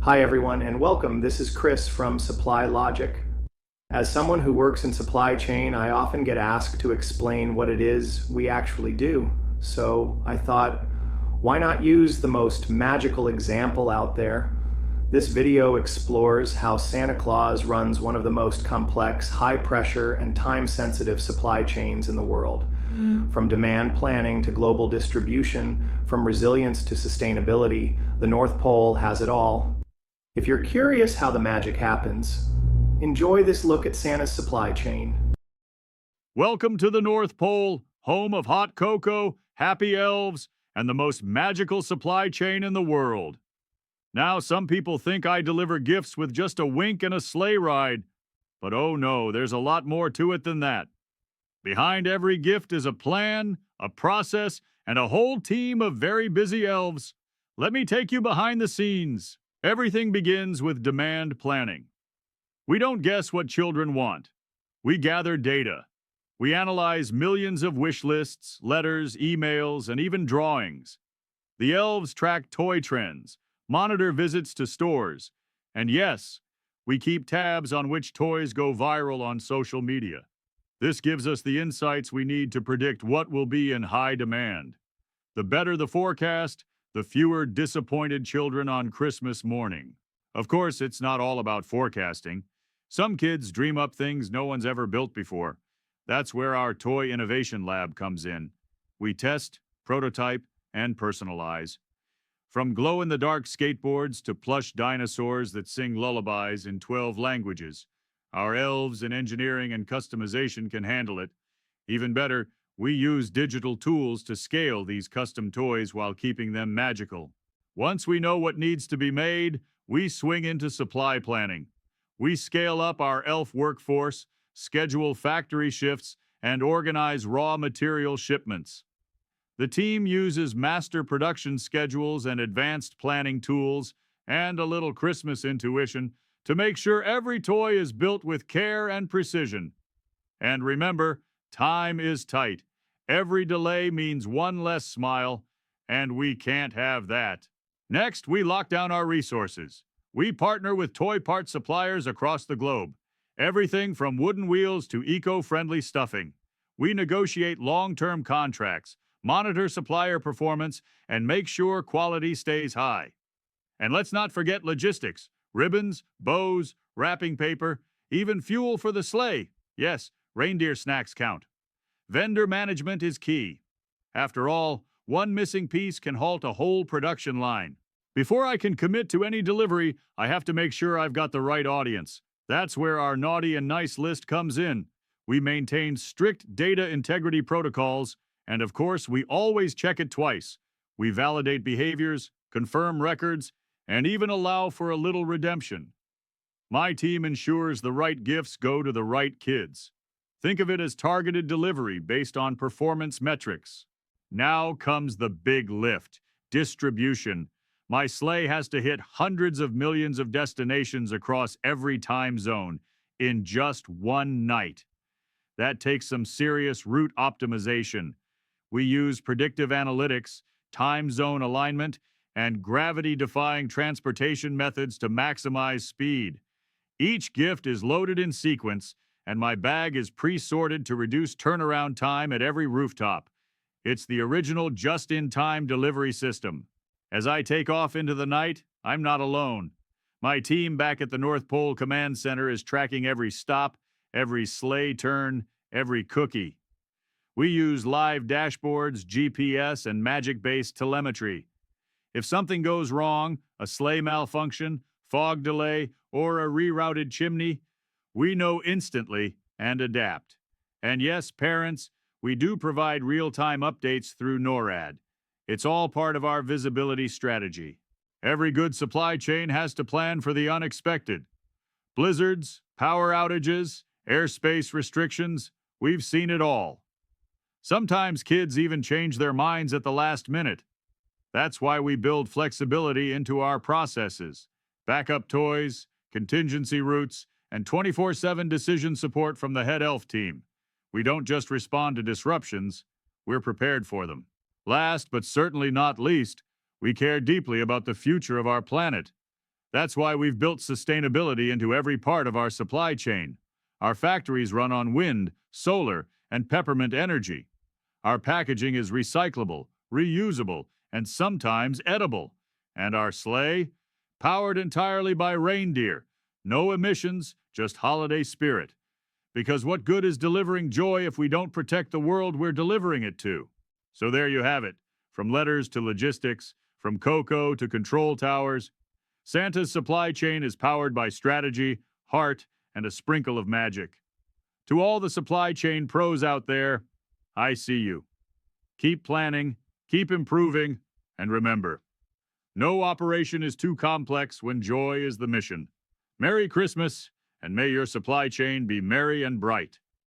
Hi everyone and welcome. This is Chris from Supply Logic. As someone who works in supply chain, I often get asked to explain what it is we actually do. So I thought, why not use the most magical example out there? This video explores how Santa Claus runs one of the most complex, high-pressure, and time-sensitive supply chains in the world. From demand planning to global distribution, from resilience to sustainability, the North Pole has it all. If you're curious how the magic happens, enjoy this look at Santa's supply chain. Welcome to the North Pole, home of hot cocoa, happy elves, and the most magical supply chain in the world. Now, some people think I deliver gifts with just a wink and a sleigh ride, but oh no, there's a lot more to it than that. Behind every gift is a plan, a process, and a whole team of very busy elves. Let me take you behind the scenes. Everything begins with demand planning. We don't guess what children want. We gather data. We analyze millions of wish lists, letters, emails, and even drawings. The elves track toy trends, monitor visits to stores, and yes, we keep tabs on which toys go viral on social media. This gives us the insights we need to predict what will be in high demand. The better the forecast, the fewer disappointed children on Christmas morning. Of course, it's not all about forecasting. Some kids dream up things no one's ever built before. That's where our toy innovation lab comes in. We test, prototype, and personalize. From glow-in-the-dark skateboards to plush dinosaurs that sing lullabies in 12 languages, our elves in engineering and customization can handle it. Even better, we use digital tools to scale these custom toys while keeping them magical. Once we know what needs to be made, we swing into supply planning. We scale up our elf workforce, schedule factory shifts, and organize raw material shipments. The team uses master production schedules and advanced planning tools, and a little Christmas intuition, to make sure every toy is built with care and precision. And remember, time is tight. Every delay means one less smile, and we can't have that. Next, we lock down our resources. We partner with toy part suppliers across the globe. Everything from wooden wheels to eco-friendly stuffing. We negotiate long-term contracts, monitor supplier performance, and make sure quality stays high. And let's not forget logistics. Ribbons, bows, wrapping paper, even fuel for the sleigh. Yes, reindeer snacks count. Vendor management is key. After all, one missing piece can halt a whole production line. Before I can commit to any delivery, I have to make sure I've got the right audience. That's where our naughty and nice list comes in. We maintain strict data integrity protocols, and of course, we always check it twice. We validate behaviors, confirm records, and even allow for a little redemption. My team ensures the right gifts go to the right kids. Think of it as targeted delivery based on performance metrics. Now comes the big lift, distribution. My sleigh has to hit hundreds of millions of destinations across every time zone in just one night. That takes some serious route optimization. We use predictive analytics, time zone alignment, and gravity-defying transportation methods to maximize speed. Each gift is loaded in sequence, and my bag is pre-sorted to reduce turnaround time at every rooftop. It's the original just-in-time delivery system. As I take off into the night, I'm not alone. My team back at the North Pole Command Center is tracking every stop, every sleigh turn, every cookie. We use live dashboards, GPS, and magic-based telemetry. If something goes wrong, a sleigh malfunction, fog delay, or a rerouted chimney, we know instantly and adapt. And yes, parents, we do provide real-time updates through NORAD. It's all part of our visibility strategy. Every good supply chain has to plan for the unexpected. Blizzards, power outages, airspace restrictions, we've seen it all. Sometimes kids even change their minds at the last minute. That's why we build flexibility into our processes. Backup toys, contingency routes, and 24/7 decision support from the head elf team. We don't just respond to disruptions, we're prepared for them. Last but certainly not least, we care deeply about the future of our planet. That's why we've built sustainability into every part of our supply chain. Our factories run on wind, solar, and peppermint energy. Our packaging is recyclable, reusable, and sometimes edible. And our sleigh? Powered entirely by reindeer. No emissions, just holiday spirit. Because what good is delivering joy if we don't protect the world we're delivering it to? So there you have it. From letters to logistics, from cocoa to control towers, Santa's supply chain is powered by strategy, heart, and a sprinkle of magic. To all the supply chain pros out there, I see you. Keep planning, keep improving, and remember, no operation is too complex when joy is the mission. Merry Christmas, and may your supply chain be merry and bright.